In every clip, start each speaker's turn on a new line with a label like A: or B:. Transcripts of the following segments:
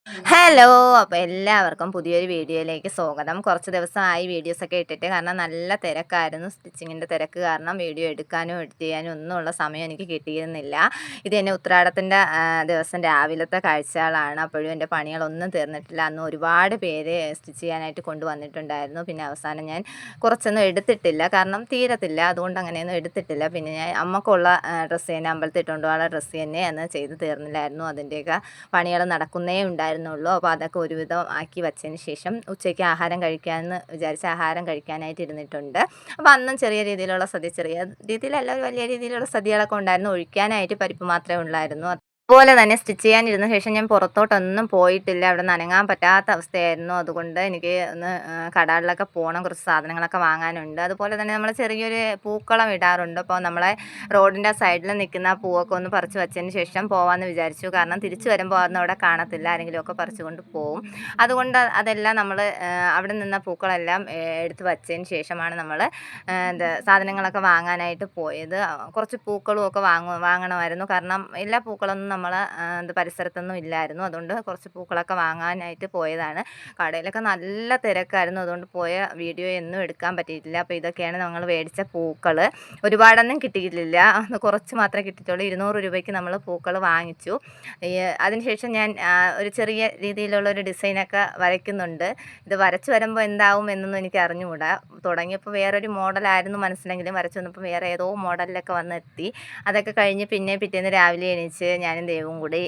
A: Hello! അപ്പോൾ എല്ലാവർക്കും പുതിയൊരു വീഡിയോയിലേക്ക് സ്വാഗതം. കുറച്ച് ദിവസമായി വീഡിയോസൊക്കെ ഇട്ടിട്ട്. കാരണം നല്ല തിരക്കായിരുന്നു. സ്റ്റിച്ചിങ്ങിൻ്റെ തിരക്ക് കാരണം വീഡിയോ എടുക്കാനോ എഡിറ്റ് ചെയ്യാനോ ഒന്നുമുള്ള സമയം എനിക്ക് കിട്ടിയിരുന്നില്ല. ഇത് തന്നെ ഉത്രാടത്തിൻ്റെ ദിവസം രാവിലത്തെ കാഴ്ചകളാണ്. അപ്പോഴും എൻ്റെ പണികളൊന്നും തീർന്നിട്ടില്ല. അന്ന് ഒരുപാട് പേര് സ്റ്റിച്ച് ചെയ്യാനായിട്ട് കൊണ്ടുവന്നിട്ടുണ്ടായിരുന്നു. പിന്നെ അവസാനം ഞാൻ കുറച്ചൊന്നും എടുത്തിട്ടില്ല. കാരണം തീരത്തില്ല. അതുകൊണ്ട് അങ്ങനെയൊന്നും എടുത്തിട്ടില്ല. പിന്നെ ഞാൻ അമ്മക്കുള്ള ഡ്രസ്സ് തന്നെ അമ്പലത്തിൽ ഇട്ടുകൊണ്ട് പോകാനുള്ള ഡ്രസ്സ് തന്നെ അന്ന് ചെയ്ത് തീർന്നില്ലായിരുന്നു. അതിൻ്റെയൊക്കെ പണികൾ നടക്കുന്നേ ഉണ്ടായിരുന്നുള്ളൂ. അപ്പോൾ അതൊക്കെ ഒരുവിധം ആക്കി വച്ചതിന് ശേഷം ഉച്ചയ്ക്ക് ആഹാരം കഴിക്കാമെന്ന് വിചാരിച്ച് ആഹാരം കഴിക്കാനായിട്ട് ഇരുന്നിട്ടുണ്ട്. അപ്പോൾ അന്നും ചെറിയ രീതിയിലുള്ള സദ്യ, ചെറിയ രീതിയിലല്ല വലിയ രീതിയിലുള്ള സദ്യകളൊക്കെ ഉണ്ടായിരുന്നു. ഒഴിക്കാനായിട്ട് പരിപ്പ് മാത്രമേ ഉള്ളായിരുന്നു. അതുപോലെ തന്നെ സ്റ്റിച്ച് ചെയ്യാനിരുന്ന ശേഷം ഞാൻ പുറത്തോട്ടൊന്നും പോയിട്ടില്ല. അവിടെ നനങ്ങാൻ പറ്റാത്ത അവസ്ഥയായിരുന്നു. അതുകൊണ്ട് എനിക്ക് ഒന്ന് കടകളിലൊക്കെ പോകണം, കുറച്ച് സാധനങ്ങളൊക്കെ വാങ്ങാനുണ്ട്. അതുപോലെ തന്നെ നമ്മൾ ചെറിയൊരു പൂക്കളം ഇടാറുണ്ട്. അപ്പോൾ നമ്മളെ റോഡിൻ്റെ സൈഡിൽ നിൽക്കുന്ന ആ പൂവൊക്കെ ഒന്ന് പറിച്ച് വെച്ചതിന് ശേഷം പോകാമെന്ന് വിചാരിച്ചു. കാരണം തിരിച്ചു വരുമ്പോൾ അതൊന്നും അവിടെ കാണത്തില്ല, ആരെങ്കിലുമൊക്കെ പറിച്ചുകൊണ്ട് പോവും. അതുകൊണ്ട് അതെല്ലാം നമ്മൾ അവിടെ നിന്ന പൂക്കളെല്ലാം എടുത്ത് വച്ചതിന് ശേഷമാണ് നമ്മൾ സാധനങ്ങളൊക്കെ വാങ്ങാനായിട്ട് പോയത്. കുറച്ച് പൂക്കളും ഒക്കെ വാങ്ങണമായിരുന്നു. കാരണം എല്ലാ പൂക്കളൊന്നും നമ്മൾ പരിസരത്തൊന്നും ഇല്ലായിരുന്നു. അതുകൊണ്ട് കുറച്ച് പൂക്കളൊക്കെ വാങ്ങാനായിട്ട് പോയതാണ്. കടയിലൊക്കെ നല്ല തിരക്കായിരുന്നു. അതുകൊണ്ട് പോയ വീഡിയോ ഒന്നും എടുക്കാൻ പറ്റിയിട്ടില്ല. അപ്പോൾ ഇതൊക്കെയാണ് ഞങ്ങൾ മേടിച്ച പൂക്കൾ. ഒരുപാടൊന്നും കിട്ടിയിട്ടില്ല, കുറച്ച് മാത്രമേ കിട്ടിയിട്ടുള്ളൂ. 200 രൂപയ്ക്ക് നമ്മൾ പൂക്കൾ വാങ്ങിച്ചു. അതിനുശേഷം ഞാൻ ഒരു ചെറിയ രീതിയിലുള്ള ഒരു ഡിസൈനൊക്കെ വരയ്ക്കുന്നുണ്ട്. ഇത് വരച്ച് വരുമ്പോൾ എന്താവും എന്നൊന്നും എനിക്ക് അറിഞ്ഞുകൂടാ. തുടങ്ങിയപ്പോൾ വേറൊരു മോഡലായിരുന്നു മനസ്സിലെങ്കിലും വരച്ച് വന്നപ്പോൾ വേറെ ഏതോ മോഡലിലൊക്കെ വന്നെത്തി. അതൊക്കെ കഴിഞ്ഞ് പിന്നെ പിറ്റേന്ന് രാവിലെ എണീച്ച് ഞാനും ദേവും കൂടി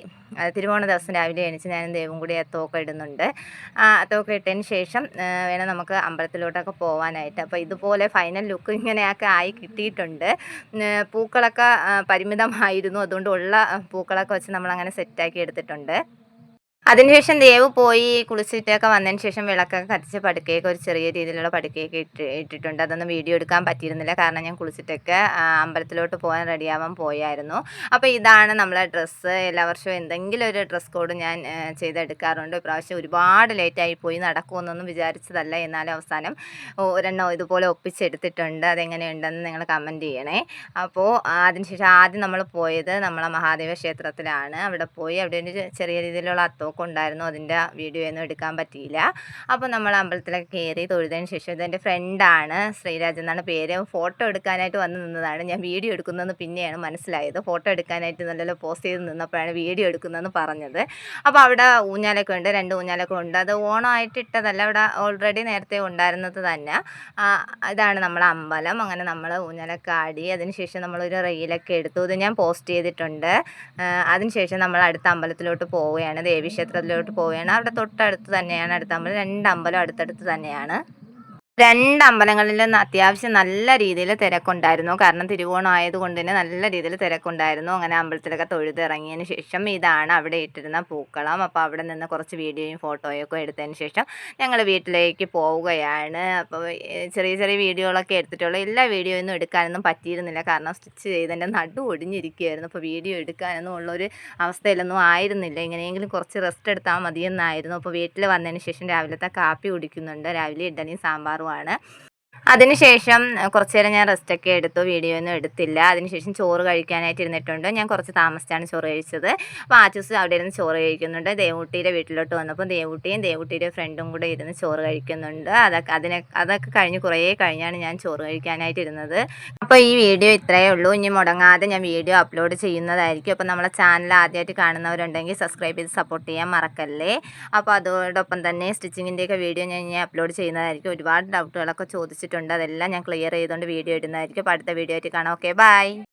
A: തിരുവോണ ദിവസം രാവിലെ എണീച്ച് ഞാനും ദേവും കൂടി അത്തമൊക്കെ ഇടുന്നുണ്ട്. അത്തമൊക്കെ ഇട്ടതിന് ശേഷം വേണം നമുക്ക് അമ്പലത്തിലോട്ടൊക്കെ പോകാനായിട്ട്. അപ്പോൾ ഇതുപോലെ ഫൈനൽ ലുക്ക് ഇങ്ങനെയൊക്കെ ആയി കിട്ടിയിട്ടുണ്ട്. പൂക്കളൊക്കെ പരിമിതമായിരുന്നു. അതുകൊണ്ട് ഉള്ള പൂക്കളൊക്കെ വെച്ച് നമ്മളങ്ങനെ സെറ്റാക്കി എടുത്തിട്ടുണ്ട്. അതിനുശേഷം ദേവ് പോയി കുളിച്ചിട്ടൊക്കെ വന്നതിന് ശേഷം വിളക്കൊക്കെ കത്തിച്ച് പടുക്കയൊക്കെ ഒരു ചെറിയ രീതിയിലുള്ള പടുക്കയൊക്കെ ഇട്ടിട്ടുണ്ട്. അതൊന്നും വീഡിയോ എടുക്കാൻ പറ്റിയിരുന്നില്ല. കാരണം ഞാൻ കുളിച്ചിട്ടൊക്കെ അമ്പലത്തിലോട്ട് പോകാൻ റെഡിയാവാൻ പോയായിരുന്നു. അപ്പോൾ ഇതാണ് നമ്മളെ ഡ്രസ്സ്. എല്ലാ വർഷവും എന്തെങ്കിലും ഒരു ഡ്രസ് കോഡ് ഞാൻ ചെയ്തെടുക്കാറുണ്ട്. ഇപ്രാവശ്യം ഒരുപാട് ലേറ്റായി പോയി, നടക്കുമെന്നൊന്നും വിചാരിച്ചതല്ല. എന്നാലും അവസാനം ഒരെണ്ണം ഇതുപോലെ ഒപ്പിച്ചെടുത്തിട്ടുണ്ട്. അതെങ്ങനെയുണ്ടെന്ന് നിങ്ങൾ കമൻറ്റ് ചെയ്യണേ. അപ്പോൾ അതിനുശേഷം ആദ്യം നമ്മൾ പോയത് നമ്മളെ മഹാദേവ ക്ഷേത്രത്തിലാണ്. അവിടെ പോയി അവിടെ ഒരു ചെറിയ രീതിയിലുള്ള അത്തമൊക്കെ ഉണ്ടായിരുന്നു. അതിൻ്റെ വീഡിയോ ഒന്നും എടുക്കാൻ പറ്റിയില്ല. അപ്പോൾ നമ്മൾ അമ്പലത്തിലൊക്കെ കയറി തൊഴുതതിന് ശേഷം ഇതെൻ്റെ ഫ്രണ്ടാണ്, ശ്രീരാജ് എന്നാണ് പേര്. ഫോട്ടോ എടുക്കാനായിട്ട് വന്ന് നിന്നതാണ്. ഞാൻ വീഡിയോ എടുക്കുന്നതെന്ന് പിന്നെയാണ് മനസ്സിലായത്. ഫോട്ടോ എടുക്കാനായിട്ട് നല്ലപോലെ പോസ്റ്റ് ചെയ്ത് നിന്നപ്പോഴാണ് വീഡിയോ എടുക്കുന്നതെന്ന് പറഞ്ഞത്. അപ്പോൾ അവിടെ ഊഞ്ഞാലൊക്കെ ഉണ്ട്, 2 ഊഞ്ഞാലൊക്കെ ഉണ്ട്. അത് ഓണമായിട്ട് ഇട്ടതല്ല, അവിടെ ഓൾറെഡി നേരത്തെ ഉണ്ടായിരുന്നത് തന്നെ. ഇതാണ് നമ്മളെ അമ്പലം. അങ്ങനെ നമ്മൾ ഊഞ്ഞാലൊക്കെ ആടി. അതിനുശേഷം നമ്മളൊരു റീലൊക്കെ എടുത്തു. ഇത് ഞാൻ പോസ്റ്റ് ചെയ്തിട്ടുണ്ട്. അതിനുശേഷം നമ്മൾ അടുത്ത അമ്പലത്തിലോട്ട് പോവുകയാണ്, ദേവീക്ഷേത്രത്തിലോട്ട് പോവുകയാണ്. അവിടെ തൊട്ടടുത്ത് തന്നെയാണ് അടുത്ത അമ്പലം. 2 അമ്പലം അടുത്തടുത്ത് തന്നെയാണ്. 2 അമ്പലങ്ങളിലും അത്യാവശ്യം നല്ല രീതിയിൽ തിരക്കുണ്ടായിരുന്നു. കാരണം തിരുവോണം ആയതുകൊണ്ട് തന്നെ നല്ല രീതിയിൽ തിരക്കുണ്ടായിരുന്നു. അങ്ങനെ അമ്പലത്തിലൊക്കെ തൊഴുതിറങ്ങിയതിന് ശേഷം ഇതാണ് അവിടെ ഇട്ടിരുന്ന പൂക്കളം. അപ്പോൾ അവിടെ നിന്ന് കുറച്ച് വീഡിയോയും ഫോട്ടോയൊക്കെ എടുത്തതിന് ശേഷം ഞങ്ങൾ വീട്ടിലേക്ക് പോവുകയാണ്. അപ്പോൾ ചെറിയ ചെറിയ വീഡിയോകളൊക്കെ എടുത്തിട്ടുള്ളൂ. എല്ലാ വീഡിയോയൊന്നും എടുക്കാനൊന്നും പറ്റിയിരുന്നില്ല. കാരണം സ്റ്റിച്ച് ചെയ്തതിൻ്റെ നടു ഒടിഞ്ഞിരിക്കുകയായിരുന്നു. അപ്പോൾ വീഡിയോ എടുക്കാനൊന്നും ഉള്ളൊരു അവസ്ഥയിലൊന്നും ആയിരുന്നില്ല. എങ്ങനെയെങ്കിലും കുറച്ച് റെസ്റ്റ് എടുത്താൽ മതിയെന്നായിരുന്നു. അപ്പോൾ വീട്ടിൽ വന്നതിന് ശേഷം രാവിലത്തെ കാപ്പി കുടിക്കുന്നുണ്ട്. രാവിലെ ഇഡ്ഡലിയും സാമ്പാറുമാണ്. അതിനുശേഷം കുറച്ച് നേരം ഞാൻ റെസ്റ്റൊക്കെ എടുത്തു, വീഡിയോ ഒന്നും എടുത്തില്ല. അതിനുശേഷം ചോറ് കഴിക്കാനായിട്ട് ഇരുന്നിട്ടുണ്ട്. ഞാൻ കുറച്ച് താമസിച്ചാണ് ചോറ് കഴിച്ചത്. അപ്പോൾ ആച്ചൂസ് അവിടെ ഇരുന്ന് ചോറ് കഴിക്കുന്നുണ്ട്. ദേവൂട്ടിയുടെ വീട്ടിലോട്ട് വന്നപ്പോൾ ദേവൂട്ടിയുടെ ഫ്രണ്ടും കൂടെ ഇരുന്ന് ചോറ് കഴിക്കുന്നുണ്ട്. അതൊക്കെ കഴിഞ്ഞ് കുറേ കഴിഞ്ഞാണ് ഞാൻ ചോറ് കഴിക്കാനായിട്ട് ഇരുന്നത്. അപ്പോൾ ഈ വീഡിയോ ഇത്രയേ ഉള്ളൂ. ഇനി മുടങ്ങാതെ ഞാൻ വീഡിയോ അപ്ലോഡ് ചെയ്യുന്നതായിരിക്കും. അപ്പോൾ നമ്മളെ ചാനൽ ആദ്യമായിട്ട് കാണുന്നവരുണ്ടെങ്കിൽ സബ്സ്ക്രൈബ് ചെയ്ത് സപ്പോർട്ട് ചെയ്യാൻ മറക്കല്ലേ. അപ്പോൾ അതോടൊപ്പം തന്നെ സ്റ്റിച്ചിങ്ങിൻ്റെയൊക്കെ വീഡിയോ ഞാൻ അപ്ലോഡ് ചെയ്യുന്നതായിരിക്കും. ഒരുപാട് ഡൗട്ടുകളൊക്കെ ചോദിച്ചിട്ടുണ്ട്. അതെല്ലാം ഞാൻ ക്ലിയർ ചെയ്തുകൊണ്ട് വീഡിയോ ഇടുന്നതായിരിക്കും. അപ്പോൾ അടുത്ത വീഡിയോ ആയിട്ട് കാണാം. Okay, by.